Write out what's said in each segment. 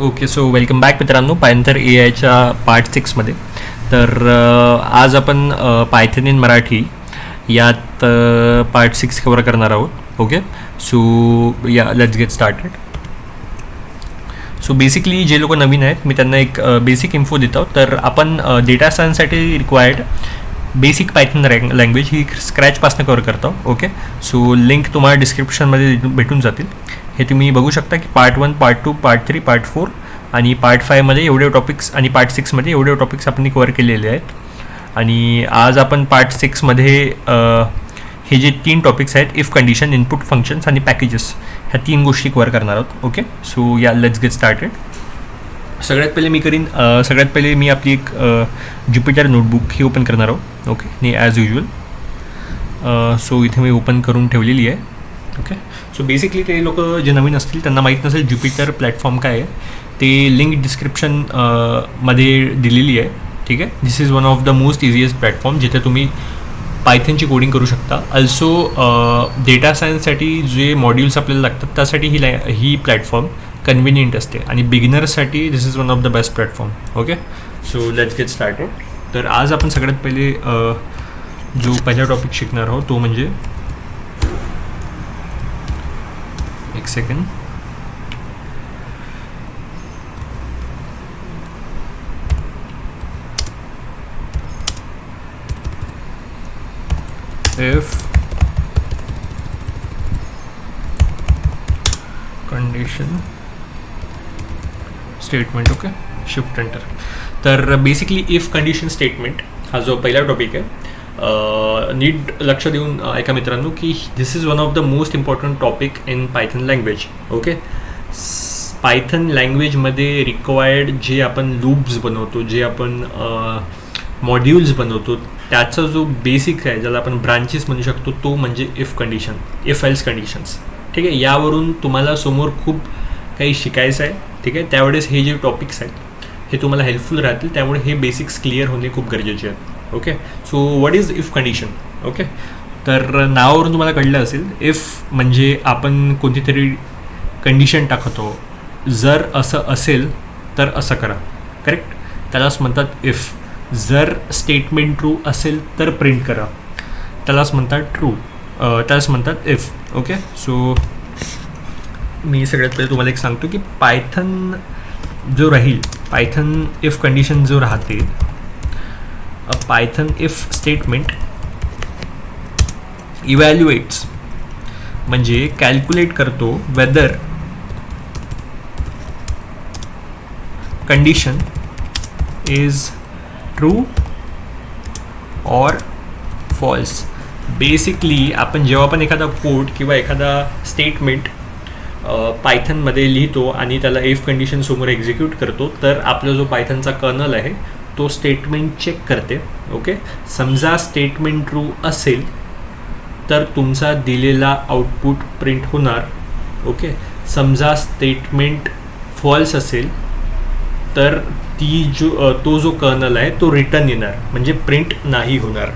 Okay, so welcome back मित्रांनो Python ए आयच्या part 6मध्ये. तर आज आपण पायथन इन मराठी यात पार्ट 6 कवर करणार आहोत. ओके, सो या let's get started. So basically जे लोक नवीन आहेत मी त्यांना एक बेसिक इन्फो देतो. तर आपण डेटा सायन्ससाठी रिक्वायर्ड बेसिक पायथन लँग्वेज ही स्क्रॅचपासून कवर करतो. ओके, सो लिंक तुम्हाला डिस्क्रिप्शनमध्ये भेटून जातील. हे तुम्ही बघू शकता की पार्ट 1, पार्ट 2, पार्ट 3, पार्ट 4 आणि पार्ट 5मध्ये एवढे टॉपिक्स आणि पार्ट 6मध्ये एवढे टॉपिक्स आपण कवर केलेले आहेत. आणि आज आपण पार्ट 6मध्ये हे जे 3 टॉपिक्स आहेत, इफ कंडिशन, इनपुट फंक्शन्स आणि पॅकेजेस, ह्या 3 गोष्टी कवर करणार आहोत. ओके, सो या लेट्स गेट स्टार्टेड. सगळ्यात पहिले मी आपली एक ज्युपिटर नोटबुक ही ओपन करणार आहोत. ओके, आणि ॲज युजल सो इथे मी ओपन करून ठेवलेली आहे. ओके, सो बेसिकली ते लोक जे नवीन असतील त्यांना माहीत नसेल ज्युपिटर प्लॅटफॉर्म काय आहे, ते लिंक डिस्क्रिप्शन मध्ये दिलेली आहे. ठीक आहे, this is one of the most easiest platform जिथे तुम्ही पायथनची कोडिंग करू शकता. अल्सो डेटा सायन्ससाठी जे मॉड्यूल्स आपल्याला लागतात त्यासाठी ही प्लॅटफॉर्म कन्व्हिनियंट असते आणि बिगिनर्ससाठी this is one of the best platform. Okay, so let's get started. तर आज आपण सगळ्यात पहिले जो पहिला टॉपिक शिकणार आहोत तो म्हणजे एक second. If condition statement. Okay, shift enter. तर बेसिकली इफ कंडिशन स्टेटमेंट हा जो पहिला टॉपिक आहे, नीट लक्ष देऊन ऐका मित्रांनो की this is one of the most important topic in Python language. Okay, Python लँग्वेजमध्ये रिक्वायर्ड जे आपण लूप्स बनवतो, जे आपण मॉड्यूल्स बनवतो, त्याचा जो बेसिक आहे ज्याला आपण ब्रांचेस म्हणू शकतो तो म्हणजे if condition, if else conditions. ठीक आहे, यावरून तुम्हाला समोर खूप काही शिकायचं आहे. ठीक आहे, त्यावेळेस हे जे टॉपिक्स आहेत हे तुम्हाला हेल्पफुल राहतील, त्यामुळे हे बेसिक्स क्लिअर होणे खूप गरजेचे आहेत. Okay, so what is if condition? Okay, तर नावावरून तुम्हाला कळलं असेल इफ म्हणजे आपण कोणतीतरी कंडिशन टाकतो, जर असं असेल तर असं करा. करेक्ट, त्यालाच म्हणतात इफ. जर स्टेटमेंट ट्रू असेल तर प्रिंट करा, त्यालाच म्हणतात ट्रू, त्यालाच म्हणतात इफ. ओके, सो मी सगळ्यात पहिले तुम्हाला एक सांगतो की पायथन जो राहील, पायथन इफ कंडिशन जो राहते, पायथन इफ स्टेटमेंट इव्हॅल्युएट्स म्हणजे कॅल्क्युलेट करतो whether condition is true or false. Basically आपण जेव्हा पण एखादा कोड किंवा एखादा स्टेटमेंट पायथनमध्ये लिहितो आणि त्याला इफ कंडिशन समोर एक्झिक्यूट करतो, तर आपला जो पायथनचा कर्नल आहे तो स्टेटमेंट चेक करते. ओके, समजा स्टेटमेंट ट्रू असेल तर तुमचा दिलेला आउटपुट प्रिंट होणार. ओके, समजा स्टेटमेंट फॉल्स असेल तर तो जो कर्नल आहे तो रिटर्न येणार, म्हणजे प्रिंट नाही होणार.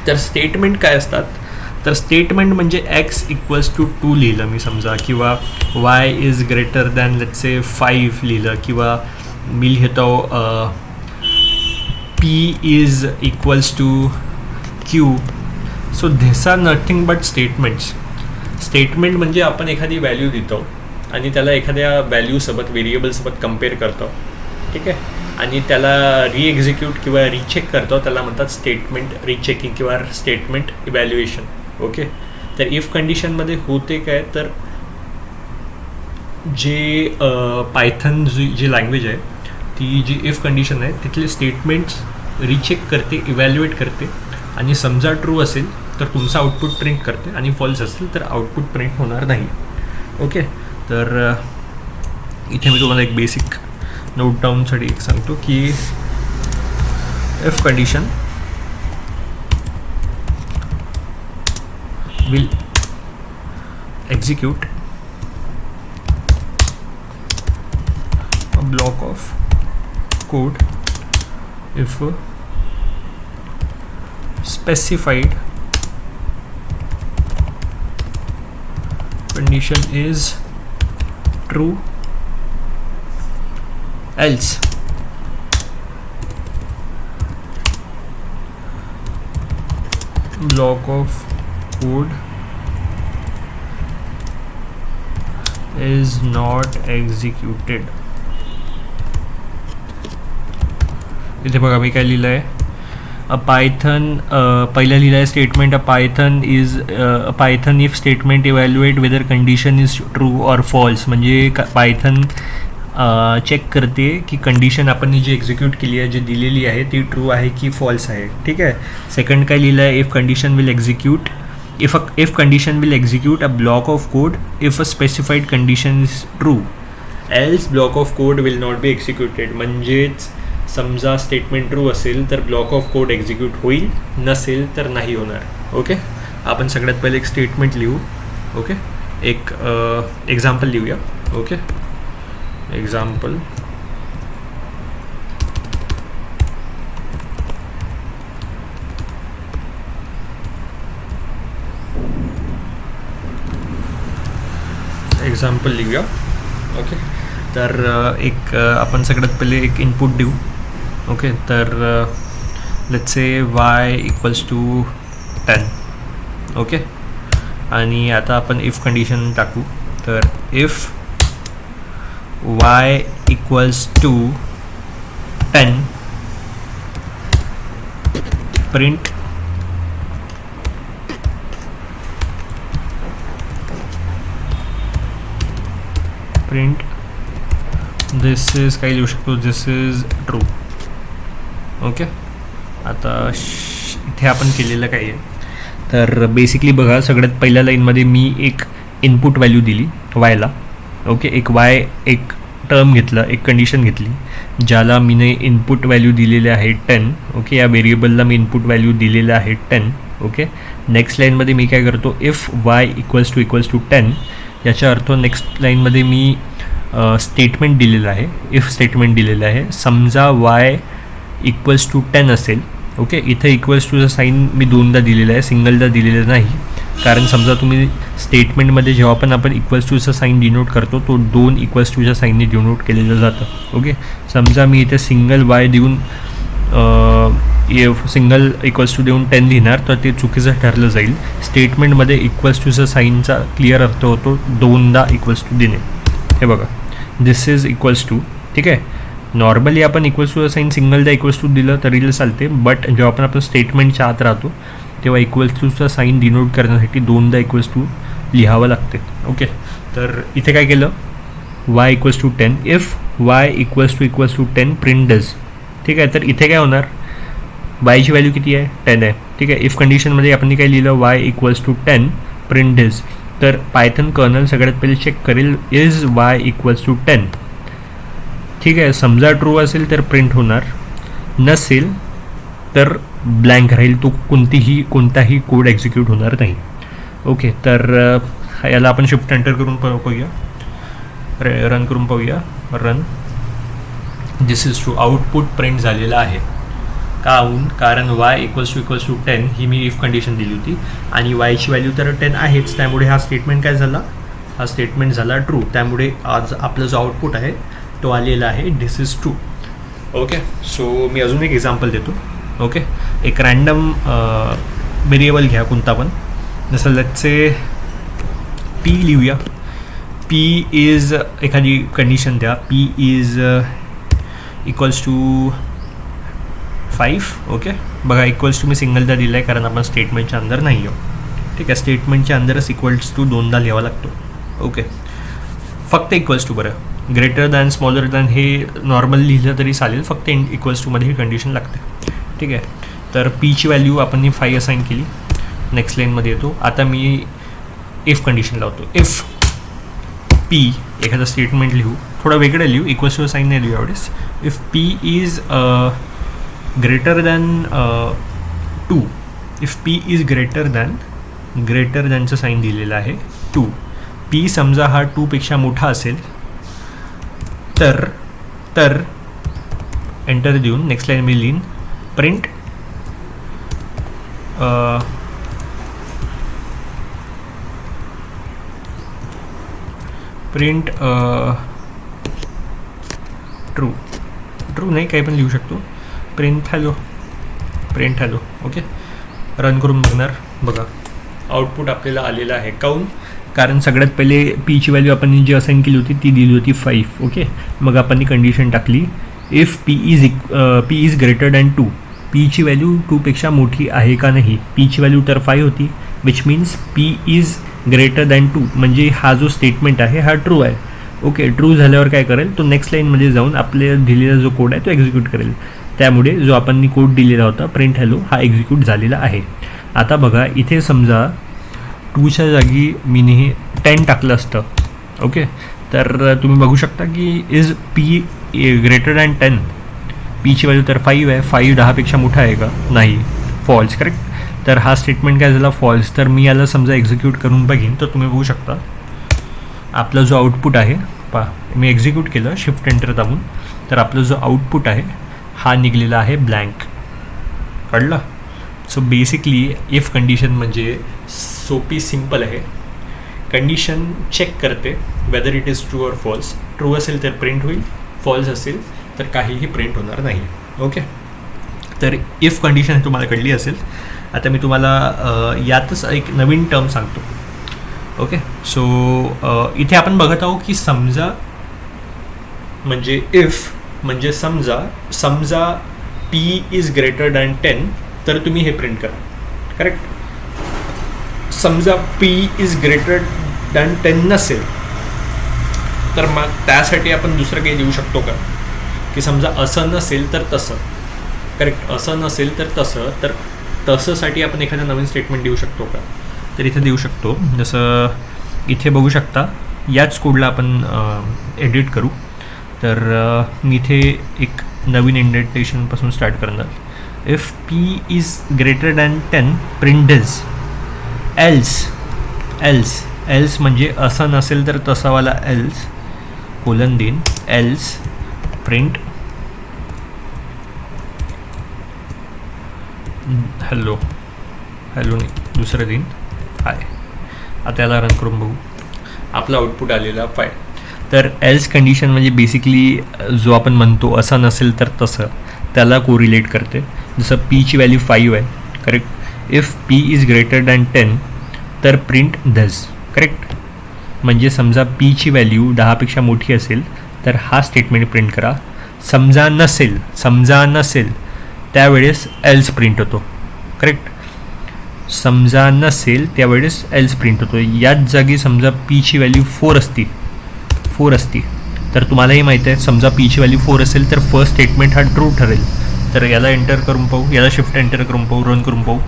तर स्टेटमेंट काय असतात, तर स्टेटमेंट म्हणजे x इक्वल्स टू 2 लिहिलं मी समजा, किंवा y is greater than let's say 5 लिहिलं, किंवा मी लिहितो p is equals to q. So this are nothing but statements. Statement म्हणजे आपण एखादी व्हॅल्यू देतो आणि त्याला एखाद्या व्हॅल्यूसोबत, व्हेरिएबलसोबत कम्पेअर करतो. ठीक आहे, आणि त्याला रिएक्झिक्यूट किंवा रिचेक करतो, त्याला म्हणतात स्टेटमेंट रिचेकिंग किंवा स्टेटमेंट इव्हॅल्युएशन. ओके, तर इफ कंडिशनमध्ये होते काय, तर जे पायथन जी लँग्वेज आहे ती जी इफ कंडिशन आहे तिथले स्टेटमेंट्स रिचेक करते, इव्हॅल्युएट करते, आणि समजा ट्रू असेल तर तुमचा आउटपुट प्रिंट करते आणि फॉल्स असेल तर आउटपुट प्रिंट होणार नाही. ओके, तर इथे मी तुम्हाला एक बेसिक नोट डाऊनसाठी एक सांगतो की if condition will execute a block of code if specified condition is true else block of code is not executed. इथे बघा मी काय लिहिलं आहे, अ पायथन पहिलं लिहिलं आहे statement, a Python if statement evaluate whether condition is true or false. म्हणजे Python check करते की कंडिशन आपण जी एक्झिक्यूट केली आहे, जी दिलेली आहे ती ट्रू आहे की फॉल्स आहे. ठीक आहे. सेकंड काय लिहिलं आहे, if condition will execute if condition will execute a block of code if a specified condition is true, else block of code will not be executed. म्हणजेच समजा स्टेटमेंट ट्रू असेल तर ब्लॉक ऑफ कोड एक्झिक्यूट होईल, नसेल तर नाही होणार. Okay. आपण सगळ्यात पहिले एक स्टेटमेंट लिहू. ओके. एक एक्झाम्पल लिहूया. ओके. एक्झाम्पल लिहूया. ओके. तर एक आपण सगळ्यात पहिले एक इनपुट देऊ. ओके. तर let's say y equals to 10. Okay. आणि आता आपण इफ कंडिशन टाकू. तर if y equals to 10 print this is काही लिहू शकतो, दिस इज ट्रू. ओके. आता इथे आपण केलेलं काय आहे, तर बेसिकली बघा सगळ्यात पहिल्या लाईनमध्ये मी एक इनपुट व्हॅल्यू दिली वायला. ओके. एक टर्म घेतला, एक कंडिशन घेतली ज्याला मीने इनपुट व्हॅल्यू दिलेले आहे 10. ओके. या व्हेरिएबलला मी इनपुट व्हॅल्यू दिलेलं आहे 10. ओके. नेक्स्ट लाईनमध्ये मी काय करतो, इफ वाय इक्वल्स टू 10, याचा अर्थ नेक्स्ट लाईनमध्ये मी स्टेटमेंट दिलेलं आहे, इफ स्टेटमेंट दिलेलं आहे. समजा वाय इक्वल्स टू 10 असेल. ओके. इथे इक्वल्स टूचं साईन मी दोनदा दिलेलं आहे, सिंगलदा दिलेलं नाही. कारण समजा तुम्ही स्टेटमेंटमध्ये जेव्हा पण आपण इक्वल्स टूचं साईन डिनोट करतो तो 2 इक्वल्स टूच्या साईनने डिनोट केलेलं जातं. ओके. समजा मी इथे सिंगल वाय देऊन सिंगल इक्वल्स टू देऊन 10 लिहिणार तर ते चुकीचं ठरलं जाईल. स्टेटमेंटमध्ये इक्वल्स टूचा साईनचा क्लिअर अर्थ होतो दोनदा इक्वल्स टू देणे. हे बघा, दिस इज इक्वल्स टू. ठीक आहे. नॉर्मली आपण इक्वल्स टूचा साईन सिंगलदा इक्वल्स टू दिलं तरी चालते, बट जेव्हा आपण स्टेटमेंटच्या आत राहतो तेव्हा इक्वल्स टूचा साईन डिनोट करण्यासाठी दोनदा इक्वल्स टू लिहावं लागते. ओके. तर इथे काय केलं, y equals to 10, if y equals to 10 print does. ठीक आहे. तर इथे काय होणार, वायची व्हॅल्यू किती आहे, 10 आहे. ठीक आहे. इफ कंडिशनमध्ये आपण काय लिहिलं, y equals to 10 print does. तर पायथन कर्नल सगळ्यात पहिले चेक करेल, इज वाय इक्वल्स टू 10. ठीक आहे. समजा ट्रू असेल तर प्रिंट होणार, नसेल तर ब्लँक राहील, तो कोणताही कोड एक्झिक्यूट होणार नाही. ओके. तर याला आपण शिफ्ट एंटर करून पाहूया, रन करून पाहूया. Run. This is to output print झालेला आहे. कारण वाय इक्वल्स टू 10 ही मी इफ कंडिशन दिली होती आणि वायची व्हॅल्यू तर 10 आहेच. त्यामुळे हा स्टेटमेंट काय झाला, हा स्टेटमेंट झाला ट्रू. त्यामुळे आज आपलं जो आउटपुट आहे तो आलेला आहे, this is true. Okay. So मी अजून एक एक्झाम्पल देतो. ओके. एक रँडम व्हेरिएबल घ्या कोणता पण, जसं लेट्स से पी लिहूया. पी इज एखादी कंडिशन द्या, p is equals to 5. Okay. बघा इक्वल्स टू मी सिंगलदा दिला आहे कारण आपण स्टेटमेंटच्या अंदर नाही आहोत. ठीक आहे. स्टेटमेंटच्या अंदरच इक्वल्स टू दोनदा लिहावा लागतो. ओके. फक्त इक्वल्स टू, बरं ग्रेटर दॅन स्मॉलर दॅन हे नॉर्मल लिहिलं तरी चालेल, फक्त इक्वल्स टूमध्ये ही कंडिशन लागते. ठीक आहे. तर पीची व्हॅल्यू आपण ही 5 असाईन केली. नेक्स्ट लाईनमध्ये येतो. आता मी इफ कंडिशन लावतो. इफ पी एखादा स्टेटमेंट लिहू, थोडा वेगळं लिहू, इक्वल्स टू साईन नाही लिहू यावेळेस. If p is greater than 2, if p is greater दॅनचं साईन दिलेलं आहे 2. पी समजा हा 2पेक्षा मोठा असेल तर एंटर देऊन नेक्स्ट लाईन मी लिहीन प्रिंट ट्रू ट्रू नाही काही पण लिहू शकतो. Print hello okay. रन करून बघणार. बघा आउटपुट आपल्याला आलेलं आहे. काऊन? कारण सगळ्यात पहिले पीची व्हॅल्यू आपण जी असाईन केली होती ती दिली होती 5. ओके. मग आपण ही कंडिशन टाकली if p is greater than 2. पीची व्हॅल्यू 2पेक्षा मोठी आहे का नाही. पीची व्हॅल्यू तर 5 होती which means p is greater than 2 म्हणजे हा जो स्टेटमेंट आहे हा ट्रू आहे. ओके. ट्रू झाल्यावर काय करेल तो नेक्स्ट लाईनमध्ये जाऊन आपल्याला दिलेला जो कोड आहे तो एक्झिक्यूट करेल. त्यामुळे जो आपण कोड दिलेला होता प्रिंट हॅलो हा एक्झिक्यूट झालेला आहे. आता बघा इथे समजा 2च्या जागी मी हे 10 टाकलं असतं. ओके. तर तुम्ही बघू शकता की इज पी ग्रेटर दॅन 10. पीची व्हॅल्यू तर 5 आहे. 5 10पेक्षा मोठा आहे का? नाही. फॉल्स. करेक्ट. तर हा स्टेटमेंट काय झाला? फॉल्स. तर मी याला समजा एक्झिक्यूट करून बघीन तर तुम्ही बघू शकता आपला जो आउटपुट आहे पहा मी एक्झिक्यूट केलं शिफ्ट एंटर दाबून तर आपला जो आउटपुट आहे हा निघलेला आहे ब्लँक. कळलं? सो बेसिकली इफ कंडिशन म्हणजे सोपी सिंपल आहे. कंडिशन चेक करते वेदर इट इज ट्रू और फॉल्स. ट्रू असेल तर प्रिंट होईल, फॉल्स असेल तर काहीही प्रिंट होणार नाही. ओके. तर इफ कंडिशन तुम्हाला कळली असेल. आता मी तुम्हाला यातच एक नवीन टर्म सांगतो. ओके. सो इथे आपण बघत आहोत की समजा म्हणजे इफ म्हणजे समजा पी इज ग्रेटर दॅन 10 तर तुम्ही हे प्रिंट करा. करेक्ट. समजा पी इज ग्रेटर दॅन 10 नसेल तर मग त्यासाठी आपण दुसरं काही देऊ शकतो का? की समजा असं नसेल तर तसं. करेक्ट. असं नसेल तर तसं. तर तसंसाठी आपण एखादं नवीन स्टेटमेंट देऊ शकतो का? तर इथे देऊ शकतो. जसं इथे बघू शकता याच कोडला आपण एडिट करू. तर मी इथे एक नवीन इंडेंटेशनपासून स्टार्ट करणार. If p is greater than 10 print this. Else म्हणजे असं नसेल तर तसावाला एल्स कोलन देईन. एल्स प्रिंट हॅलो नाही दुसरं देईन हाय. आता याला रन करून बघू. आपला आउटपुट आलेला 5. तर एल्स कंडिशन म्हणजे बेसिकली जो आपण म्हणतो असं नसेल तर तसं त्याला कोरिलेट करते. जसं पीची व्हॅल्यू 5 आहे. Correct. If p is greater than 10 तर प्रिंट धस. करेक्ट. म्हणजे समजा पीची व्हॅल्यू 10पेक्षा मोठी असेल तर हा स्टेटमेंट प्रिंट करा. समजा नसेल त्यावेळेस एल्स प्रिंट होतो. करेक्ट. समजा नसेल त्यावेळेस एल्स प्रिंट होतो. याच जागी समजा पीची व्हॅल्यू 4 असती तर तुम्हालाही माहीत आहे समजा पीची व्हॅल्यू 4 असेल तर फर्स्ट स्टेटमेंट हा ट्रू ठरेल. तर याला एंटर करून पाहू. याला शिफ्ट एंटर करून पाहू. रन करून पाहू.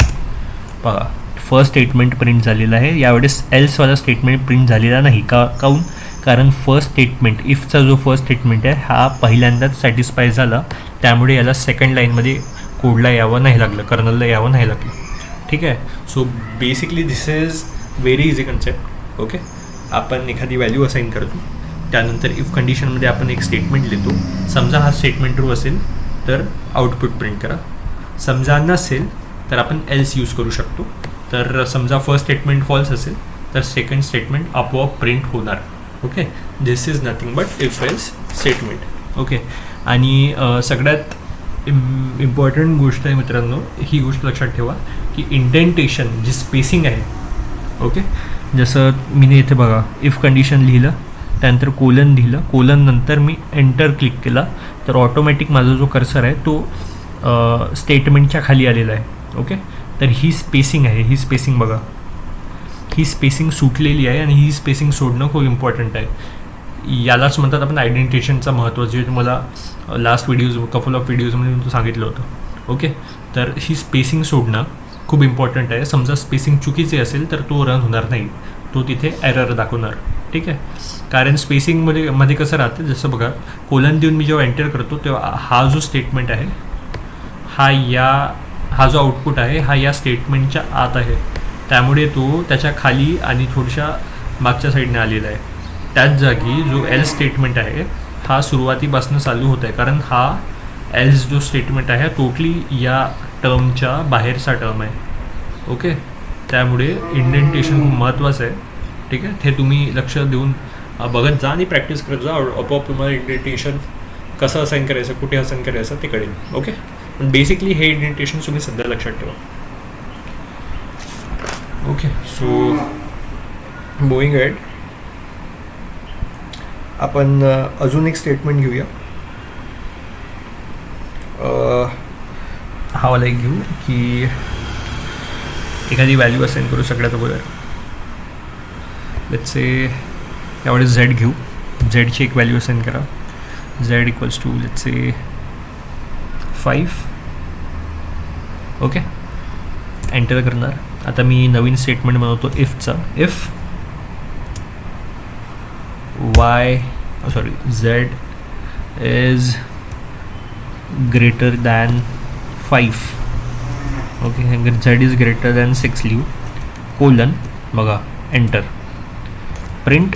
पहा फर्स्ट स्टेटमेंट प्रिंट झालेलं आहे. यावेळेस एल्सवाला स्टेटमेंट प्रिंट झालेला नाही. काऊन? कारण फर्स्ट स्टेटमेंट इफचा जो फर्स्ट स्टेटमेंट आहे हा पहिल्यांदाच सॅटिस्फाय झाला. त्यामुळे याला सेकंड लाईनमध्ये कोडला यावं नाही लागलं, कर्नलला यावं नाही लागलं. ठीक आहे. So basically this is very easy concept. Okay. आपण एखादी व्हॅल्यू असाईन करतो त्यानंतर इफ कंडिशनमध्ये आपण एक स्टेटमेंट लिहितो. समजा हा स्टेटमेंट ट्रू असेल तर आउटपुट प्रिंट करा. समजा नसेल तर आपण एल्स यूज करू शकतो. तर समजा फर्स्ट स्टेटमेंट फॉल्स असेल तर सेकंड स्टेटमेंट आपोआप प्रिंट होणार. Okay. This is nothing but if else statement. Okay. आणि सगळ्यात इम्पॉर्टंट गोष्ट आहे मित्रांनो, ही गोष्ट लक्षात ठेवा की इंडेंटेशन जी स्पेसिंग आहे. ओके. जसं मी इथे बघा इफ कंडिशन लिहिलं त्यानंतर कोलन लिहिलं. कोलन नंतर मी एंटर क्लिक केला तर ऑटोमॅटिक माझा जो कर्सर आहे तो स्टेटमेंटच्या खाली आलेला आहे. ओके. तर ही स्पेसिंग आहे. ही स्पेसिंग बघा. ही स्पेसिंग सुटलेली आहे आणि ही स्पेसिंग सोडणं खूप इम्पॉर्टंट आहे. यालाच म्हणतात आपण आयडेंटिटेशनचं महत्त्व, जे तुम्हाला लास्ट कपल ऑफ व्हिडिओजमध्ये मी सांगितलं होतं. ओके. तर ही स्पेसिंग सोडणं खूप इम्पॉर्टंट आहे. समजा स्पेसिंग चुकीचे असेल तर तो रन होणार नाही, तो तिथे एरर दाखवणार. ठीक आहे. कारण स्पेसिंगमध्ये कसं राहतं, जसं बघा कोलन देऊन मी जेव्हा एंटर करतो तेव्हा हा जो स्टेटमेंट आहे हा जो आउटपुट आहे हा या स्टेटमेंटच्या आत आहे. त्यामुळे तो त्याच्या खाली आणि थोड्याशा मागच्या साईडने आलेला आहे. त्याच जागी जो एल्स स्टेटमेंट आहे हा सुरुवातीपासून चालू होत आहे, कारण हा एल्स जो स्टेटमेंट आहे टोटली या टर्मच्या बाहेरचा टर्म आहे. ओके. त्यामुळे इंडेंटेशन खूप महत्त्वाचं आहे. ठीक आहे. ते तुम्ही लक्ष देऊन बघत जा आणि प्रॅक्टिस करत जा. आपोआप तुम्हाला इंडेंटेशन कसं असाइन करायचं, कुठे असाइन करायचं ते कळेल. ओके, पण बेसिकली हे इंडेंटेशन तुम्ही सध्या लक्षात ठेवा. ओके, सो मूविंग अहेड आपण अजून एक स्टेटमेंट घेऊया. हा वाला एक घेऊ की एखादी व्हॅल्यू असाइन करू सगळ्यात अगोदर. लेट्स से यावेळी झेड घेऊ. झेडची एक व्हॅल्यू असाइन करा. Z equals to let's say 5. Okay, enter करणार. आता मी नवीन स्टेटमेंट बनवतो इफचा. If z is greater than 5. Okay, z is greater than 6 लिहू. कोलन बघा, एंटर. प्रिंट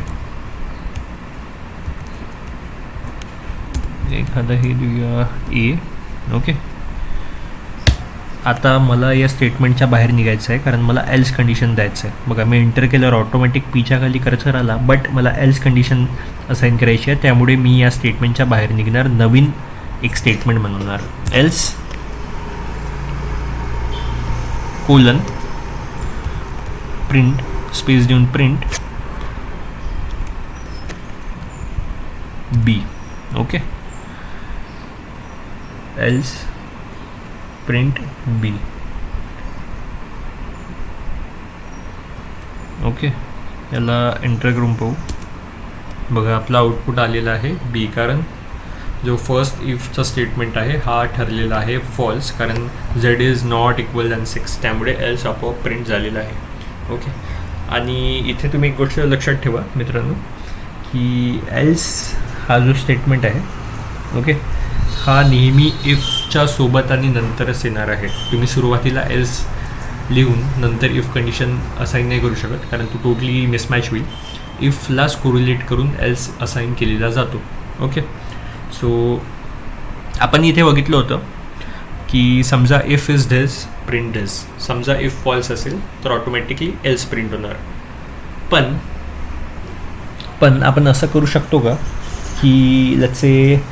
एखादा हे देऊया ए. ओके, आता मला या स्टेटमेंटच्या बाहेर निघायचं आहे कारण मला एल्स कंडिशन द्यायचं आहे. बघा, मी एंटर केल्यावर ऑटोमॅटिक पीच्या खाली कर्सर आला, बट मला एल्स कंडिशन असाइन करायची आहे. त्यामुळे मी या स्टेटमेंटच्या बाहेर निघणार, नवीन एक स्टेटमेंट बनवणार. एल्स कोलन प्रिंट स्पेस देऊन प्रिंट बी. ओके, एल्स प्रिंट बी. ओके, याला एंटर करून पाहू. बघा, आपला आउटपुट आलेला आहे बी, कारण जो फर्स्ट इफचा स्टेटमेंट आहे हा ठरलेला आहे फॉल्स, कारण Z is not equal than 6, त्यामुळे एल्स आपोआप प्रिंट झालेला आहे. ओके, आणि इथे तुम्ही एक गोष्ट लक्षात ठेवा मित्रांनो की एल्स हा जो स्टेटमेंट आहे, ओके, हा नेहमी इफच्या सोबत आणि नंतरच येणार आहे. तुम्ही सुरुवातीला एल्स लिहून नंतर इफ कंडिशन असाइन नाही करू शकत, कारण तो टोटली मिसमॅच होईल. इफलाच कोरिलेट करून एल्स असाइन केलेला जातो. ओके, सो आपण इथे बघितलं होतं की समजा इफ इज दिस प्रिंट दिस. समजा इफ फॉल्स असेल तर ऑटोमॅटिकली एल्स प्रिंट होणार. पण आपण असं करू शकतो का की लेट्स से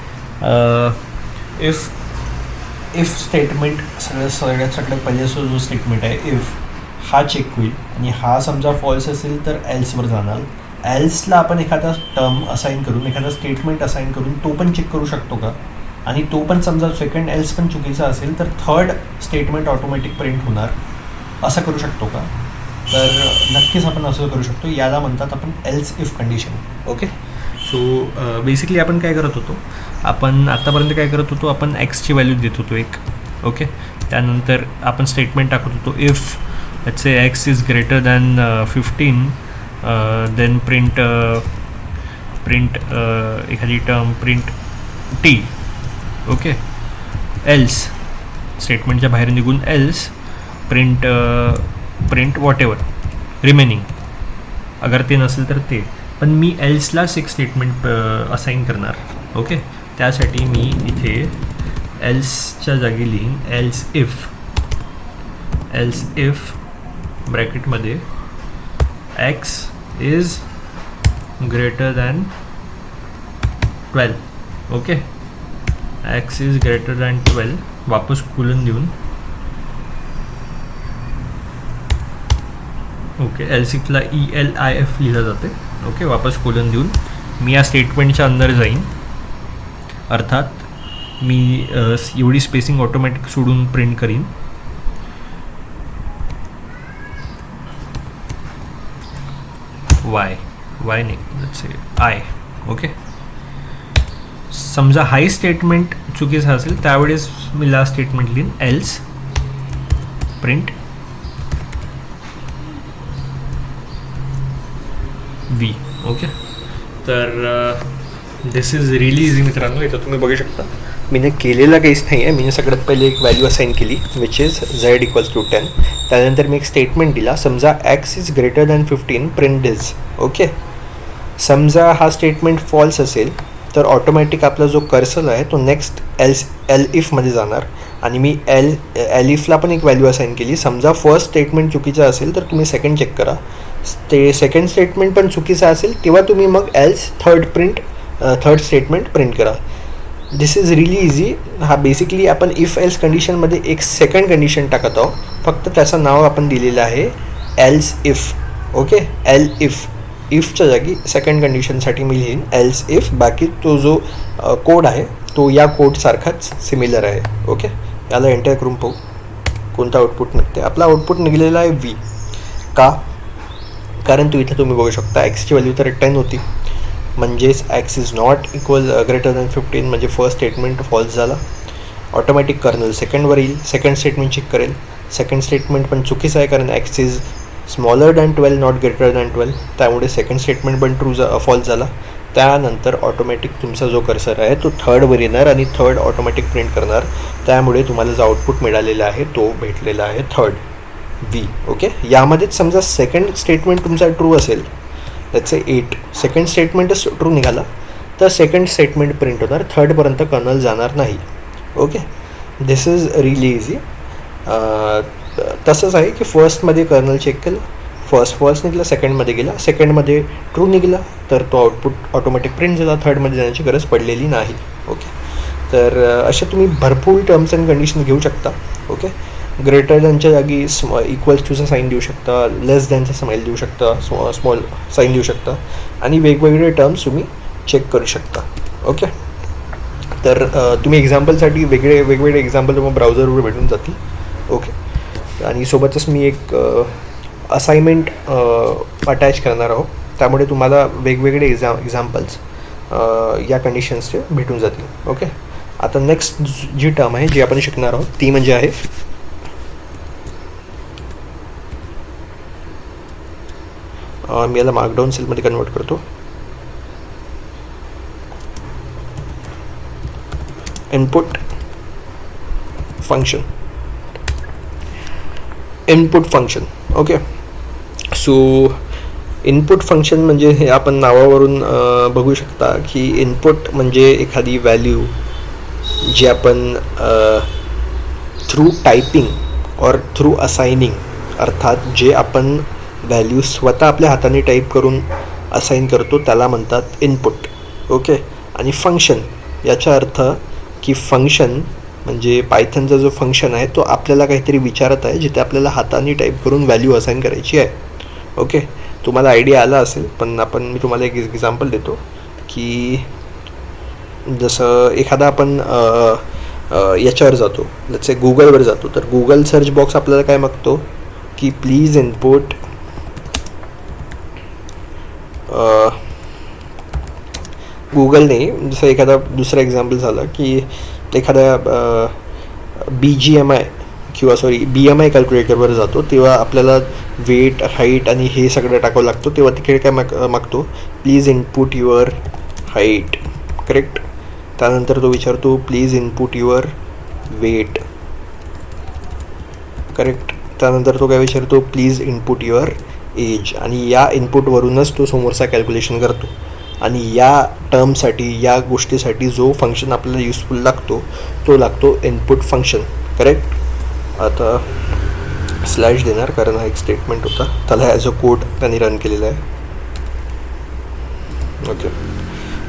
इफ स्टेटमेंट सगळ्यात पहिले जो स्टेटमेंट आहे इफ, हा चेक होईल आणि हा समजा फॉल्स असेल तर एल्सवर जाणार. एल्सला आपण एखादा टर्म असाइन करून, एखादा स्टेटमेंट असाइन करून तो पण चेक करू शकतो का, आणि तो पण समजा सेकंड एल्स पण चुकीचा असेल तर थर्ड स्टेटमेंट ऑटोमॅटिक प्रिंट होणार, असं करू शकतो का? तर नक्कीच आपण असं करू शकतो. याला म्हणतात आपण else if condition. Okay, so basically आपण काय करत होतो, आपण आत्तापर्यंत काय करत होतो, आपण एक्सची व्हॅल्यू देत होतो एक. ओके, त्यानंतर आपण स्टेटमेंट टाकत होतो if let's say x is greater than 15, then print एखादी term print t. Okay, else स्टेटमेंटच्या बाहेर निघून else print whatever remaining, अगर ते नसेल तर ते. पण मी एल्सलाच एक स्टेटमेंट असाइन करणार. ओके, त्यासाठी मी इथे एल्सच्या जागी लिहीन एल्स इफ ब्रॅकेटमध्ये x is greater than 12. Okay, x is greater than 12, वापस कोलन देऊन. ओके, एल्स इफला ELIF लिहिलं जाते. ओके, वापस कोलन देऊन मी या स्टेटमेंटच्या अंदर जाईन. अर्थात मी एवढी स्पेसिंग ऑटोमॅटिक सोडून प्रिंट करीन. वाय नाही, लेट्स से आय. ओके, समजा हाय स्टेटमेंट चुकीचं असेल त्यावेळेस मी लास्ट स्टेटमेंट लिहीन एल्स प्रिंट व्ही. ओके, तर दिस इज रिअली इझी मित्रांनो. इथं तुम्ही बघू शकता मी केलेलं काहीच नाही आहे. मी सगळ्यात पहिले एक व्हॅल्यू असाइन केली which is z equals to 10. त्यानंतर मी एक स्टेटमेंट दिला, समजा x is greater than 15 print this. Okay, समजा हा स्टेटमेंट फॉल्स असेल तर ऑटोमॅटिक आपला जो कर्सर आहे तो नेक्स्ट एल इफमध्ये जाणार. आणि मी एल इफला पण एक व्हॅल्यू असाइन केली. समजा फर्स्ट स्टेटमेंट चुकीचं असेल तर तुम्ही सेकंड चेक करा. ते सेकंड स्टेटमेंट पण चुकीचं असेल तेव्हा तुम्ही मग एल्स थर्ड स्टेटमेंट प्रिंट करा. दिस इज रिली इझी. हा बेसिकली आपण इफ एल्स कंडिशनमध्ये एक सेकंड कंडिशन टाकत आहोत, फक्त त्याचं नाव आपण दिलेलं आहे एल्स इफ. ओके, इफच्या जागी सेकंड कंडिशनसाठी मी लिहीन एल्स इफ. बाकी तो जो कोड आहे तो या कोडसारखाच सिमिलर आहे. ओके, याला एंटर करून पाहू कोणता आउटपुट निघते. आपला आउटपुट निघलेला आहे व्ही. का? कारण इथं तुम्ही बघू शकता एक्सची व्हॅल्यू तर 10 होती, म्हणजेच x is not equal greater than 15, म्हणजे फर्स्ट स्टेटमेंट फॉल्स झाला. ऑटोमॅटिक कर्नल सेकंडवर येईल, सेकंड स्टेटमेंट चेक करेल. सेकंड स्टेटमेंट पण चुकीचं आहे कारण x is smaller than 12 not greater than 12, त्यामुळे सेकंड स्टेटमेंट पण फॉल्स झाला. त्यानंतर ऑटोमॅटिक तुमचा जो कर्सर आहे तो थर्डवर येणार आणि थर्ड ऑटोमॅटिक प्रिंट करणार. त्यामुळे तुम्हाला जो आउटपुट मिळालेला आहे तो भेटलेला आहे थर्ड व्ही. ओके, यामध्येच समजा सेकंड स्टेटमेंट तुमचा ट्रू असेल, त्याचे 8, सेकंड स्टेटमेंटच ट्रू निघाला तर सेकंड स्टेटमेंट प्रिंट होणार, थर्डपर्यंत कर्नल जाणार नाही. Okay, this is really easy. तसंच आहे की फर्स्टमध्ये कर्नल चेक केलं, फर्स्ट निघाला, सेकंडमध्ये गेला, सेकंडमध्ये ट्रू निघाला तर तो आउटपुट ऑटोमॅटिक प्रिंट झाला, थर्डमध्ये जाण्याची गरज पडलेली नाही. ओके, तर अशा तुम्ही भरपूर टर्म्स अँड कंडिशन घेऊ शकता. ओके, ग्रेटर दॅनच्या जागी इक्वल्स टूचा साईन देऊ शकता, लेस दॅनचा साईन देऊ शकता, स्मॉल साईन देऊ शकता आणि वेगवेगळे टर्म्स तुम्ही चेक करू शकता. ओके, तर तुम्ही एक्झाम्पलसाठी वेगवेगळे एक्झाम्पल तुम्हाला ब्राउझरवर भेटून जातील. ओके, आणि सोबतच मी एक असाइनमेंट अटॅच करणार आहोत, त्यामुळे तुम्हाला वेगवेगळे एक्झाम्पल्स या कंडिशन्सचे भेटून जातील. ओके, आता नेक्स्ट जी टर्म आहे जी आपण शिकणार आहोत ती म्हणजे आहे मी याला मार्कडाऊन सेलमध्ये कन्वर्ट करतो. Input function. Okay, so input function म्हणजे हे आपण नावावरून बघू शकता की इनपुट म्हणजे एखादी व्हॅल्यू जी आपण थ्रू टायपिंग और थ्रू असाइनिंग, अर्थात जे आपण व्हॅल्यू स्वतः आपल्या हाताने टाईप करून असाइन करतो त्याला म्हणतात इनपुट. ओके, आणि फंक्शन याचा अर्थ की फंक्शन म्हणजे पायथनचा जो फंक्शन आहे तो आपल्याला काहीतरी विचारत आहे जिथे आपल्याला हाताने टाईप करून व्हॅल्यू असाइन करायची आहे. ओके, तुम्हाला आयडिया आला असेल, पण मी तुम्हाला एक एक्झाम्पल देतो की जसं एखादा आपण याच्यावर जातो, जसे गुगलवर जातो, तर गुगल सर्च बॉक्स आपल्याला काय मागतो की प्लीज इनपुट गुगलने, जसं एखादा दुसरा एक्झाम्पल झाला की एखाद्या BGMI किंवा BMI कॅल्क्युलेटरवर जातो, तेव्हा आपल्याला वेट, हाईट आणि हे सगळं टाकावं लागतो. तेव्हा तिकडे काय मागतो, please input your height. Correct. त्यानंतर तो विचारतो please input your weight. Correct. त्यानंतर तो काय विचारतो, प्लीज इनपुट युअर एज. आणि या इनपुटवरूनच तो समोरचा कॅल्क्युलेशन करतो. आणि या टर्मसाठी, या गोष्टीसाठी जो फंक्शन आपल्याला युजफुल लागतो तो लागतो इनपुट फंक्शन. करेक्ट. आता स्लॅश देणार कारण हा एक स्टेटमेंट होता, त्याला ॲज अ कोड त्यांनी रन केलेला आहे. ओके,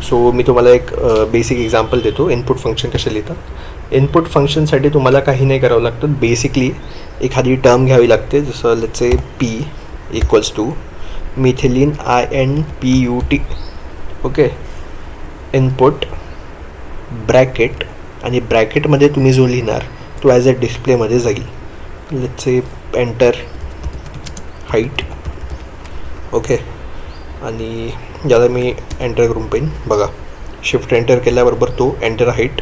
सो मी तुम्हाला एक बेसिक एक्झाम्पल देतो इनपुट फंक्शन कसे लिहितात. इनपुट फंक्शनसाठी तुम्हाला काही नाही करावं लागतं. बेसिकली एखादी टर्म घ्यावी लागते, जसं let's say P equals to methylene INPUT. Okay, input bracket, आणि ब्रॅकेटमध्ये तुम्ही जो लिहिणार तो ॲज अ डिस्प्लेमध्ये जाईल. Let's say enter height. Okay, आणि ज्याला मी एंटर करून पाहिन, बघा शिफ्ट एंटर केल्याबरोबर तो एंटर हाईट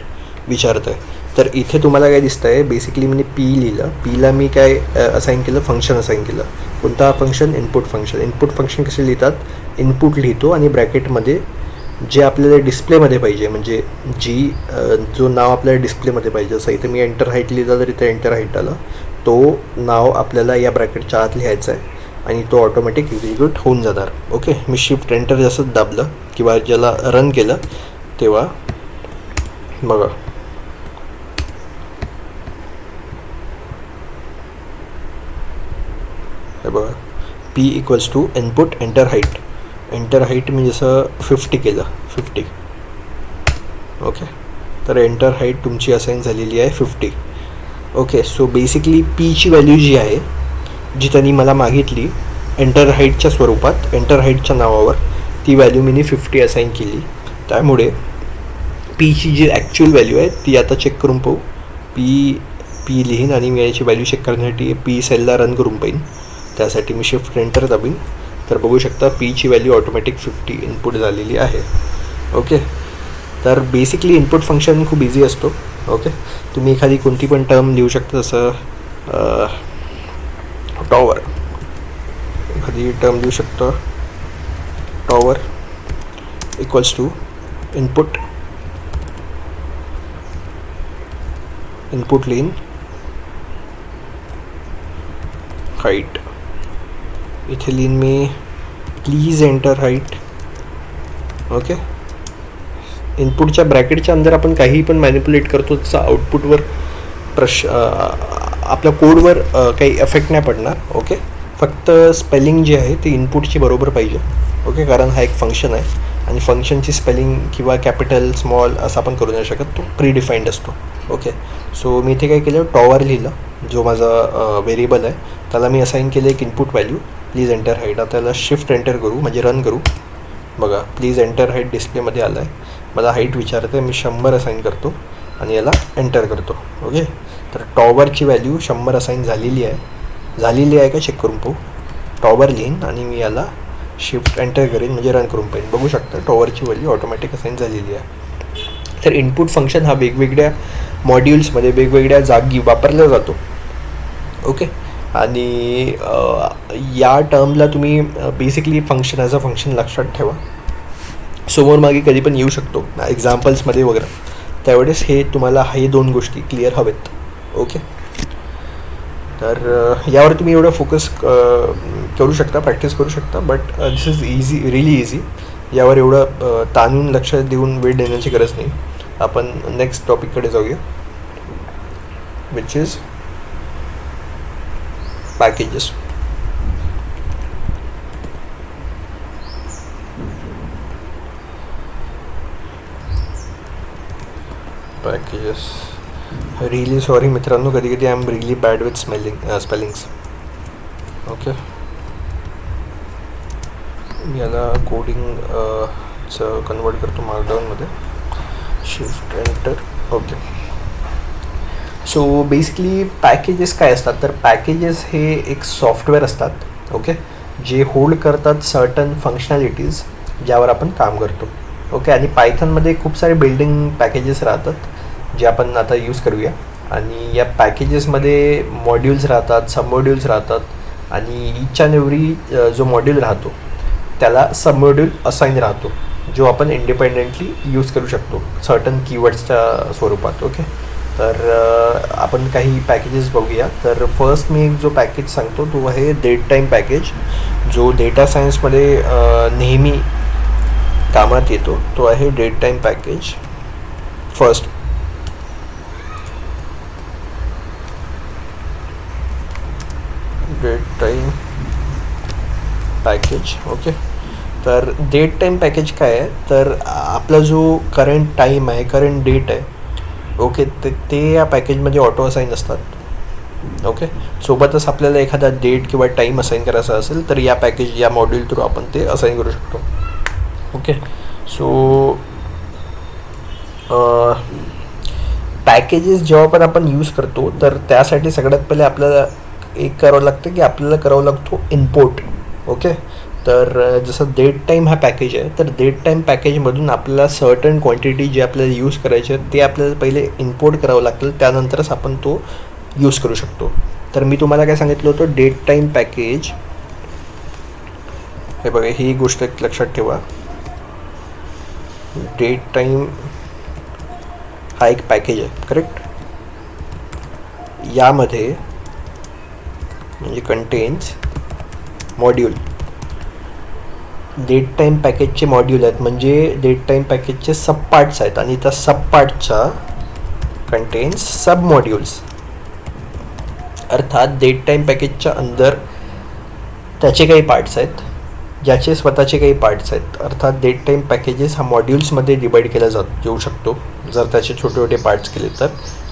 विचारत आहे. तर इथे तुम्हाला काय दिसतं आहे, बेसिकली मी P लिहिलं, Pला मी काय असाईन केलं, फंक्शन असाईन केलं. कोणता function, input function. Input function कसे लिहितात, इनपुट लिहितो आणि ब्रॅकेटमध्ये जे आपल्याला डिस्प्लेमध्ये पाहिजे, म्हणजे जो नाव आपल्याला डिस्प्लेमध्ये पाहिजे, जसं इथे मी एंटर हाईट लिहिलं तर इथे एंटर हाईट आलं, तो नाव आपल्याला या ब्रॅकेटच्या आत लिहायचा आहे आणि तो ऑटोमॅटिक एक्झिक्यूट होऊन जाणार. ओके, मी शिफ्ट एंटर जसं दाबलं किंवा ज्याला रन केलं तेव्हा बघा बघा P equals to input enter height. Enter height मी जसं 50 केलं, 50. ओके, तर एंटर हाईट तुमची असाईन झालेली आहे 50. ओके, सो बेसिकली पीची व्हॅल्यू जी आहे जी त्यांनी मला मागितली एंटर हाईटच्या स्वरूपात, एंटर हाईटच्या नावावर, ती व्हॅल्यू मी 50 असाईन केली. त्यामुळे पीची जी ॲक्च्युअल व्हॅल्यू आहे ती आता चेक करून पाहू. पी लिहीन आणि मी याची व्हॅल्यू चेक करण्यासाठी पी सेलला रन करून पाहीन. त्यासाठी मी शिफ्ट एंटर दाबीन. तर बघू शकता पीची व्हॅल्यू ऑटोमॅटिक 50 इनपुट झालेली आहे. ओके, तर बेसिकली इनपुट फंक्शन खूप इझी असतो. ओके, तुम्ही एखादी कोणती पण टर्म लिहू शकता, जसं टॉवर, एखादी टर्म लिहू शकतो, टॉवर इक्वल्स टू इनपुट लिहिन हाईट. इथे लिहिन me please enter height. Okay, इनपुटच्या ब्रॅकेटच्या अंदर आपण काहीही पण मॅनिप्युलेट करतो त्याचा आउटपुटवर आपल्या कोडवर काही इफेक्ट नाही पडणार. ओके, फक्त स्पेलिंग जी आहे ती इनपुटची बरोबर पाहिजे. ओके, कारण हा एक फंक्शन आहे आणि फंक्शनची स्पेलिंग किंवा कॅपिटल स्मॉल असं आपण करू नाही शकत, तो प्री डिफाईंड असतो. ओके, सो मी इथे काय केलं, टॉवर लिहिलं, जो माझा व्हेरिएबल आहे त्याला मी असाईन केलं एक input value please enter height. आता त्याला शिफ्ट एंटर करू म्हणजे रन करू. बघा प्लीज एंटर हाईट डिस्प्लेमध्ये आलं आहे. मला हाईट विचारतं आहे, मी 100 असाईन करतो आणि याला एंटर करतो. ओके, तर टॉवरची व्हॅल्यू 100 असाईन झालेली आहे का चेक करून पाहू. टॉवर लिहीन आणि मी याला शिफ्ट एंटर करेन म्हणजे रन करून पाहिजे. बघू शकता टॉवरची व्हॅल्यू ऑटोमॅटिक असाईन झालेली आहे. तर इनपुट फंक्शन हा वेगवेगळ्या मॉड्यूल्समध्ये वेगवेगळ्या जागी वापरला जातो. ओके, आणि या टर्मला तुम्ही basically function as a function लक्षात ठेवा. समोर मागे कधी पण येऊ शकतो एक्झाम्पल्समध्ये वगैरे, त्यावेळेस हे तुम्हाला हे 2 गोष्टी क्लिअर हवेत. ओके, तर यावर तुम्ही एवढं फोकस करू शकता, प्रॅक्टिस करू शकता, but this is easy, relief easy. यावर एवढं ताणून लक्ष देऊन वेळ देण्याची गरज नाही. आपण नेक्स्ट टॉपिककडे जाऊया, which is packages. Really sorry मित्रांनो, कधी कधी I am really bad with spellings. Okay, याला कोडिंगचं कन्वर्ट करतो मार्कडाऊनमध्ये, shift enter. Okay, so basically packages काय असतात, तर पॅकेजेस हे एक सॉफ्टवेअर असतात. ओके, जे होल्ड करतात सर्टन फंक्शनॅलिटीज ज्यावर आपण काम करतो. ओके, आणि पायथनमध्ये खूप सारे बिल्डिंग पॅकेजेस राहतात जे आपण आता यूज करूया. आणि या पॅकेजेसमध्ये मॉड्यूल्स राहतात, सब मॉड्यूल्स राहतात, आणि इच अँड एव्हरी जो मॉड्यूल राहतो त्याला सब मॉड्यूल असाईन राहतो, जो आपण इंडिपेंडेंटली यूज करू शकतो सर्टन कीवर्ड्सच्या स्वरूपात. ओके, तर आपण काही पॅकेजेस बघूया. तर फर्स्ट मी एक जो पॅकेज सांगतो तो आहे डेट टाईम पॅकेज, जो डेटा सायन्समध्ये नेहमी कामात येतो. तो आहे date time package. First date time package. Okay, तर डेट टाईम पॅकेज काय आहे, तर आपला जो करंट टाईम आहे, करंट डेट आहे, ओके, ते या पॅकेजमध्ये ऑटो असाईन असतात. ओके, सोबतच आपल्याला एखादा डेट किंवा टाईम असाईन करायचा असेल तर या पॅकेज, या मॉड्यूल थ्रू आपण ते असाईन करू शकतो. ओके, सो पॅकेजेस जेव्हा पण आपण यूज करतो तर त्यासाठी सगळ्यात पहिले आपल्याला एक करावं लागतं की आपल्याला करावं लागतो इम्पोर्ट. ओके, तर जसं डेट टाईम हा पॅकेज आहे, तर डेट टाईम पॅकेजमधून आपल्याला सर्टन क्वांटिटी जे आपल्याला यूज करायचे ते आपल्याला पहिले इम्पोर्ट करावं लागतं, त्यानंतरच आपण तो यूज करू शकतो. तर मी तुम्हाला काय सांगितलं होतं, डेट टाईम पॅकेज, हे बघा ही गोष्ट एक लक्षात ठेवा. डेट टाईम हा एक पॅकेज आहे, करेक्ट. यामध्ये म्हणजे contains module, date time पॅकेजचे module आहेत, म्हणजे डेट टाईम पॅकेजचे सब पार्ट्स आहेत, आणि त्या सब पार्टच्या कंटेन्स सब मॉड्यूल्स. अर्थात डेट टाईम पॅकेजच्या अंदर त्याचे काही पार्ट्स आहेत याचे स्वतःचे काही पार्ट्स आहेत. अर्थात डेट टाईम पॅकेजेस हा मॉड्यूल्समध्ये डिवाईड केला येऊ शकतो जर त्याचे छोटे छोटे पार्ट्स केले तर,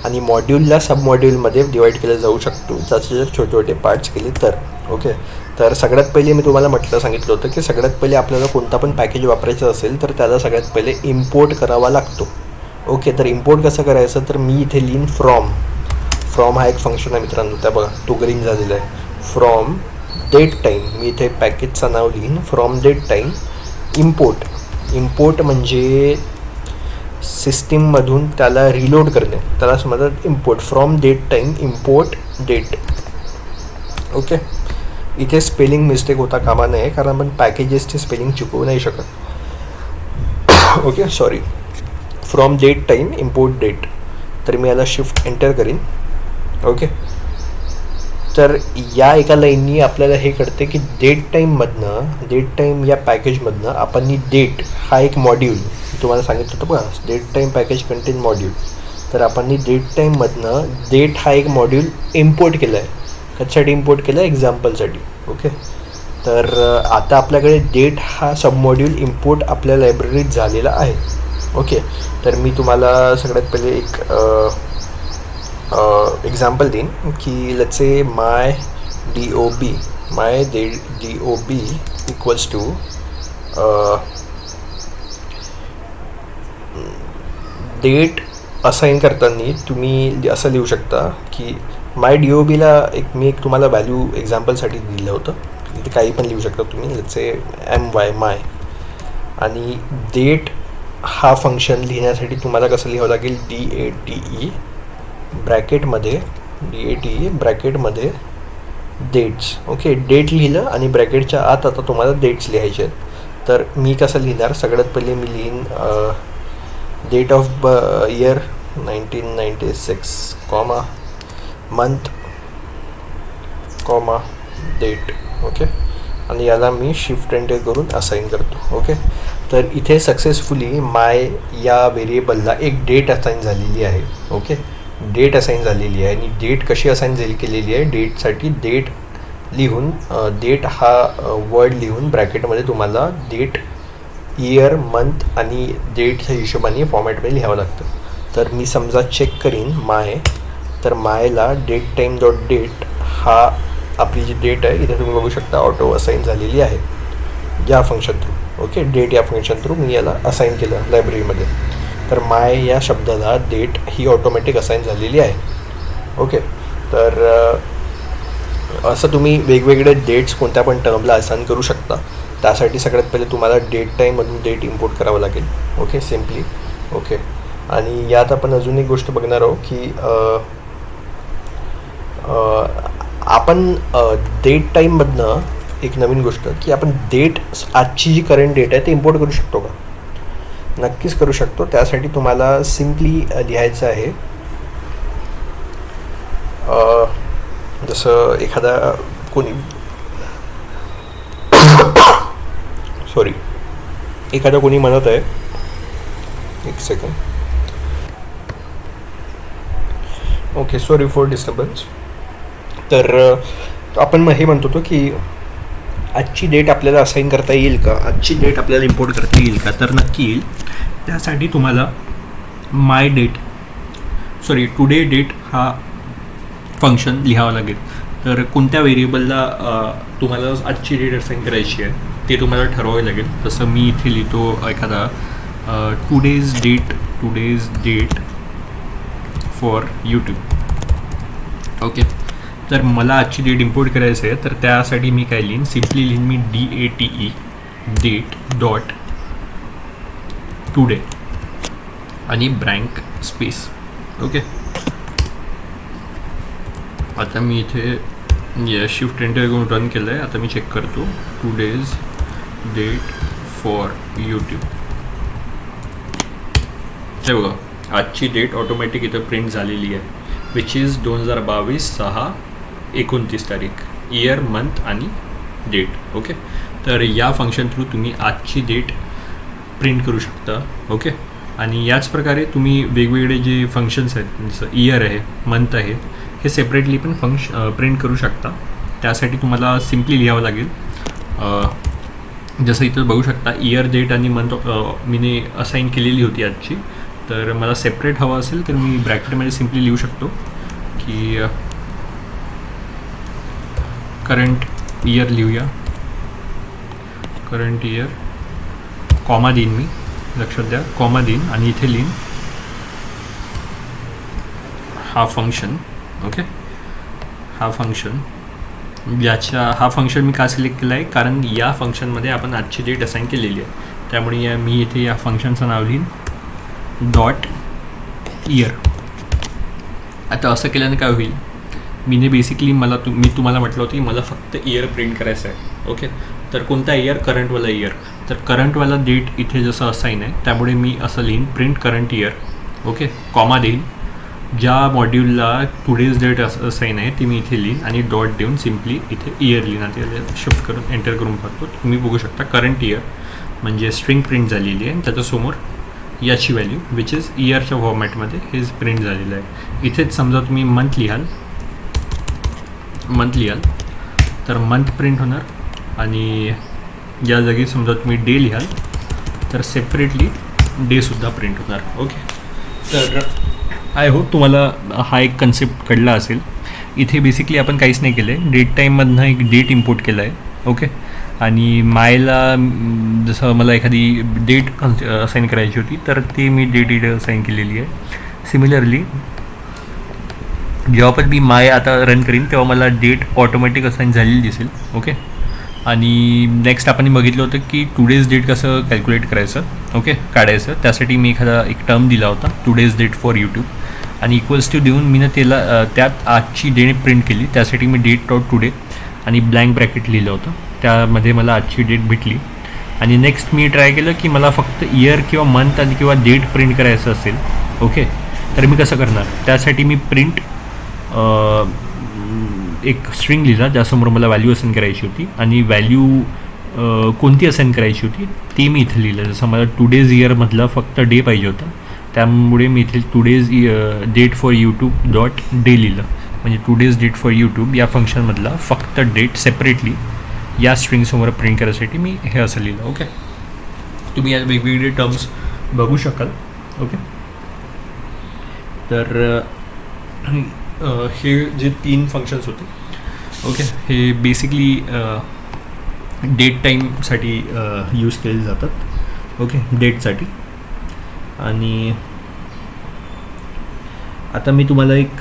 आणि मॉड्यूलला सब मॉड्यूलमध्ये डिवाईड केलं जाऊ शकतो त्याचे जर छोटे छोटे पार्ट्स केले तर. ओके, तर सगळ्यात पहिले मी तुम्हाला सांगितलं होतं की सगळ्यात पहिले आपल्याला कोणता पण पॅकेज वापरायचं असेल तर त्याला सगळ्यात पहिले इम्पोर्ट करावा लागतो. ओके, तर इम्पोर्ट कसं करायचं, तर मी इथे लिहीन फ्रॉम हा एक फंक्शन आहे मित्रांनो, त्या बघा तो ग्रीन झालेला आहे. फ्रॉम डेट टाईम, मी इथे पॅकेजचं नाव लिहीन फ्रॉम डेट टाईम इम्पोर्ट म्हणजे सिस्टीममधून त्याला रिलोड करणे, त्याला समजतात import. From date time import date. Okay, इथे स्पेलिंग मिस्टेक होता कामा नये कारण आपण पॅकेजेसचे स्पेलिंग चुकवू नाही शकत. Okay, sorry. From date time import date, तर मी याला शिफ्ट एंटर करीन. ओके, तर या एका लाईननी आपल्याला हे कळते की डेट टाईम या पॅकेजमधनं आपण डेट हा एक मॉड्यूल तुम्हाला सांगितलं होतं बघा, date time package contain module, तर आपण डेट टाईममधनं डेट हा एक मॉड्यूल इम्पोर्ट केला आहे. कशासाठी इम्पोर्ट केलं आहे, एक्झाम्पलसाठी. ओके, तर आता आपल्याकडे डेट हा सब मॉड्यूल इम्पोर्ट आपल्या लायब्ररीत झालेला आहे. ओके, तर मी तुम्हाला सगळ्यात पहिले एक एक्झाम्पल देईन की let's say my DOB equals to date assign करताना तुम्ही असं लिहू शकता की माय DOBला मी एक तुम्हाला व्हॅल्यू एक्झाम्पलसाठी दिलं होतं, इथे काही पण लिहू शकता तुम्ही, लेट्स से MY माय. आणि डेट हा फंक्शन लिहिण्यासाठी तुम्हाला कसं लिहावं लागेल, DATE ब्रॅकेटमध्ये डेट्स. ओके, डेट लिहिलं आणि ब्रॅकेटच्या आत आता तुम्हाला डेट्स लिहायचे आहेत. तर मी कसं लिहिणार, सगळ्यात पहिले मी लिहीन date of year 1996 comma month comma date. Okay, आणि याला मी शिफ्ट एंटर करून असाइन करतो. ओके, तर इथे सक्सेसफुली माय या व्हेरिएबलला एक डेट असाइन झालेली आहे. ओके, डेट असाइन झालेली आहे आणि डेट कशी असाइन केलेली आहे, डेटसाठी डेट लिहून डेट हा वर्ड लिहून ब्रॅकेटमध्ये तुम्हाला डेट इयर मंथ आणि डेटच्या हिशोबाने फॉर्मॅटमध्ये लिहावं लागतं. तर मी समजा चेक करीन माय, तर मायला डेट टाईम डॉट डेट हा आपली जी डेट आहे इथे तुम्ही बघू शकता ऑटो असाइन झालेली आहे या फंक्शन थ्रू. ओके, डेट या फंक्शन थ्रू मी याला असाइन केलं लायब्ररीमध्ये, तर माय या शब्दाला डेट ही ऑटोमॅटिक असाइन झालेली आहे. ओके, तर असं तुम्ही वेगवेगळे डेट्स कोणत्या पण टर्मला असाइन करू शकता. त्यासाठी सगळ्यात पहिले तुम्हाला डेट टाईममधून डेट इम्पोर्ट करावं लागेल. Okay, simply. ओके, आणि यात आपण अजून एक गोष्ट बघणार आहोत की आपण डेट टाईममधनं एक नवीन गोष्ट की आपण डेट आजची जी करंट डेट आहे ते इम्पोर्ट करू शकतो का, नक्कीच करू शकतो. त्यासाठी तुम्हाला सिम्पली लिहायचं आहे जसं एखादा कोणी म्हणत आहे, एक second. Okay, sorry for disturbance. तर आपण हे म्हणतो तो की आजची डेट आपल्याला असाइन करता येईल का, आजची डेट आपल्याला इम्पोर्ट करता येईल का, तर नक्की येईल. त्यासाठी तुम्हाला टुडे डेट हा फंक्शन लिहावं लागेल. तर कोणत्या व्हेरिएबलला तुम्हाला आजची डेट असाइन करायची आहे ते तुम्हाला ठरवावे लागेल. तसं मी इथे लिहितो एखादा today's date for YouTube. Okay, तर मला आजची डेट इम्पोर्ट करायचं आहे तर त्यासाठी मी काय लिहीन, सिम्पली लिहीन मी DATE डेट डॉट टुडे आणि ब्लँक स्पेस. ओके, आता मी इथे शिफ्ट एंटर करून रन केलं आहे. आता मी चेक करतो टुडेज डेट फॉर यूट्यूब. हे बघा, आजची डेट ऑटोमॅटिक इथं प्रिंट झालेली आहे, विच इज 2022/6/29 तारीख, इयर मंथ आणि डेट. ओके, तर या फंक्शन थ्रू तुम्ही आजची डेट प्रिंट करू शकता. ओके, आणि याच प्रकारे तुम्ही वेगवेगळे जे फंक्शन्स आहेत जसं इयर आहे, मंथ आहे, हे सेपरेटली पण प्रिंट करू शकता. त्यासाठी तुम्हाला सिम्पली लिहावं लागेल जसं इथं बघू शकता इयर डेट आणि मंथ मीने असाईन केलेली होती आजची. तर मला सेपरेट हवं असेल तर मी ब्रॅकेटमध्ये सिम्पली लिहू शकतो की करंट इयर लिहूया. करंट इयर कॉमा देईन मी, लक्षात द्या कॉमा देईन आणि इथे लिहीन हा फंक्शन. ओके, हा फंक्शन हा फंक्शन मी का सिलेक्ट केला आहे कारण या फंक्शनमध्ये आपण आजची डेट असाईन केलेली आहे. त्यामुळे मी इथे या फंक्शनचं नाव लिहीन डॉट इयर. आता असं केल्याने काय होईल, मीने बेसिकली मी तुम्हाला म्हटलं होतं की मला फक्त इयर प्रिंट करायचं आहे. ओके, तर कोणता इयर, करंटवाला इयर. तर करंटवाला डेट इथे जसं असाईन आहे त्यामुळे मी असं लिहीन print current year. Okay, comma देईन, ज्या मॉड्यूलला टुडेज डेट असाईन आहे ती मी इथे लिहीन आणि डॉट देऊन सिम्पली इथे इयर लिहीन. आता शिफ्ट करून एंटर करून पाहतो, तुम्ही बघू शकता करंट इयर म्हणजे स्ट्रिंग प्रिंट झालेली आहे आणि त्याच्यासमोर याची व्हॅल्यू विच इज इयरच्या फॉर्मॅटमध्ये हे प्रिंट झालेलं आहे. इथेच समजा तुम्ही मंथ लिहाल तर मंथ प्रिंट होणार आणि या जागी समजा तुम्ही डे लिहाल तर सेपरेटली डेसुद्धा प्रिंट होणार. ओके, तर आय होप तुम्हाला हा एक कन्सेप्ट कळला असेल. इथे बेसिकली आपण काहीच नाही केलं आहे, डेट टाईममधनं एक डेट इम्पोर्ट केला आहे. ओके, आणि मायला जसं मला एखादी डेट असाईन करायची होती तर ती मी डेट असाईन केलेली आहे. सिमिलरली जेव्हा पण मी माय आता रन करीन तेव्हा मला डेट ऑटोमॅटिक असाईन झालेली दिसेल. ओके, आणि नेक्स्ट आपण बघितलं होतं की टुडेज डेट कसं कॅल्क्युलेट करायचं, ओके काढायचं. त्यासाठी मी एक टर्म दिला होता टुडेज डेट फॉर यूट्यूब आणि इक्वल्स टू देऊन मी त्याला त्यात आजची डेट प्रिंट केली. त्यासाठी मी डेट डॉट टुडे आणि ब्लँक ब्रॅकेट लिहिलं होतं, त्यामध्ये मला आजची डेट भेटली. आणि नेक्स्ट मी ट्राय केलं की मला फक्त इयर किंवा मंथ आणि किंवा डेट प्रिंट करायचं असेल. ओके, तर मी कसं करणार, त्यासाठी मी प्रिंट एक स्ट्रिंग लिहिला ज्यासमोर मला व्हॅल्यू असाईन करायची होती आणि व्हॅल्यू कोणती असाईन करायची होती ते मी इथे लिहिलं. जसं मला टुडेज इयरमधला फक्त डे पाहिजे होता त्यामुळे मी इथे today's date for YouTube dot day लिहिलं. म्हणजे टुडेज डेट फॉर यूट्यूब या फंक्शनमधला फक्त डेट सेपरेटली या स्ट्रिंगसमोर प्रिंट करायसाठी मी हे असं लिहिलं. ओके, तुम्ही या वेगवेगळे टर्म्स बघू शकाल. ओके, तर हे जे 3 फंक्शन्स होते, ओके, हे बेसिकली डेट टाईमसाठी यूज केले जातात. ओके, डेटसाठी. आणि आता मी तुम्हाला एक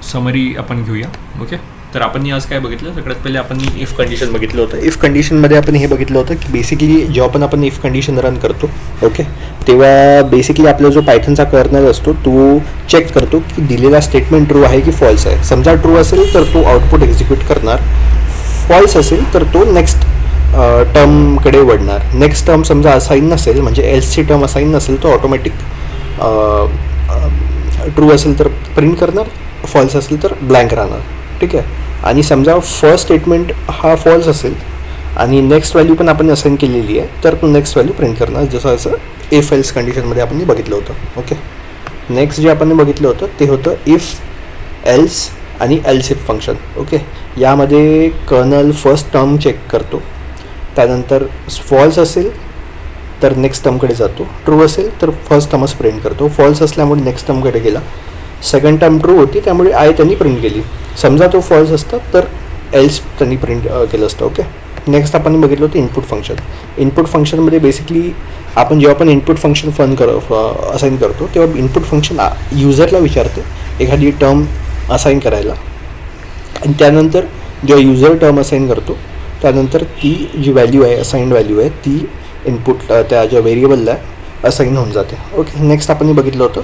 समरी आपण घेऊया. ओके, तर आपण आज काय बघितलं, सगळ्यात पहिले आपण इफ कंडिशन बघितलं होतं. इफ कंडिशनमध्ये आपण हे बघितलं होतं की बेसिकली जेव्हा पण आपण इफ कंडिशन रन करतो ओके तेव्हा बेसिकली आपला जो पायथनचा कर्नल असतो तो चेक करतो की दिलेला स्टेटमेंट ट्रू आहे की फॉल्स आहे. समजा ट्रू असेल तर तो आउटपुट एक्झिक्यूट करणार, फॉल्स असेल तर तो नेक्स्ट टर्मकडे वळणार. नेक्स्ट टर्म समजा असाईन नसेल म्हणजे एल्सची टर्म असाईन नसेल तर ऑटोमॅटिक ट्रू असेल तर प्रिंट करणार, फॉल्स असेल तर ब्लँक राहणार. ठीक आहे, आणि समजा फर्स्ट स्टेटमेंट हा फॉल्स असेल आणि नेक्स्ट व्हॅल्यू पण आपण असाईन केलेली आहे तर तो नेक्स्ट व्हॅल्यू प्रिंट करणार, जसं असं इफ एल्स कंडिशनमध्ये आपण बघितलं होतं. ओके, नेक्स्ट जे आपण बघितलं होतं ते होतं इफ एल्स आणि एल्स इफ फंक्शन. ओके, यामध्ये कर्नल फर्स्ट टर्म चेक करतो, त्यानंतर फॉल्स असेल तर नेक्स्ट टर्मकडे जातो, ट्रू असेल तर फर्स्ट टर्मच प्रिंट करतो. फॉल्स असल्यामुळे नेक्स्ट टर्मकडे गेला, सेकंड टर्म ट्रू होती त्यामुळे आय त्यांनी प्रिंट केली. समजा तो फॉल्स असता तर एल्स त्यांनी प्रिंट केलं असतं. ओके, नेक्स्ट आपण बघितलं होतं इनपुट फंक्शन. इनपुट फंक्शनमध्ये बेसिकली आपण जेव्हा पण इनपुट फंक्शन असाईन करतो तेव्हा इनपुट फंक्शन युजरला विचारते एखादी टर्म असाईन करायला आणि त्यानंतर जेव्हा युजर टर्म असाईन करतो त्यानंतर ती जी व्हॅल्यू आहे असाईन व्हॅल्यू आहे ती इनपुट त्या ज्या व्हेरिएबलला असाईन होऊन जाते. ओके, नेक्स्ट आपण बघितलं होतं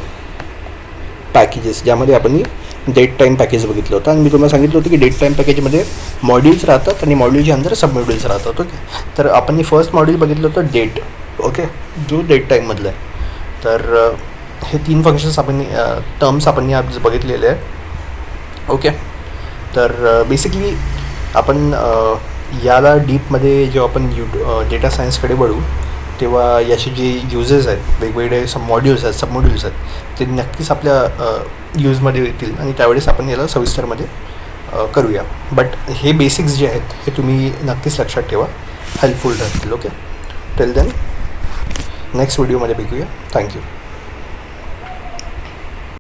पॅकेजेस, ज्यामध्ये आपण डेट टाईम पॅकेज बघितलं होतं आणि मी तुम्हाला सांगितलं होतं की डेट टाईम पॅकेजमध्ये मॉड्यूल्स राहतात आणि मॉड्यूलच्या अंदर सब मॉड्यूल्स राहतात. ओके, तर आपण फर्स्ट मॉड्यूल बघितलं होतं डेट. ओके, जो डेट टाईममधलं आहे. तर हे 3 फंक्शन्स आपण टर्म्स आपण आज बघितलेले आहे. ओके, तर बेसिकली आपण याला डीपमध्ये जेव्हा आपण डेटा सायन्सकडे वळू तेव्हा याचे जे युजेस आहेत, वेगवेगळे सब मॉड्यूल्स आहेत ते नक्कीच आपल्या यूजमध्ये येतील आणि त्यावेळेस आपण याला सविस्तरमध्ये करूया. बट हे बेसिक्स जे आहेत हे तुम्ही नक्कीच लक्षात ठेवा, हेल्पफुल राहतील. ओके, टिल देन नेक्स्ट व्हिडिओमध्ये भेटूया. थँक्यू.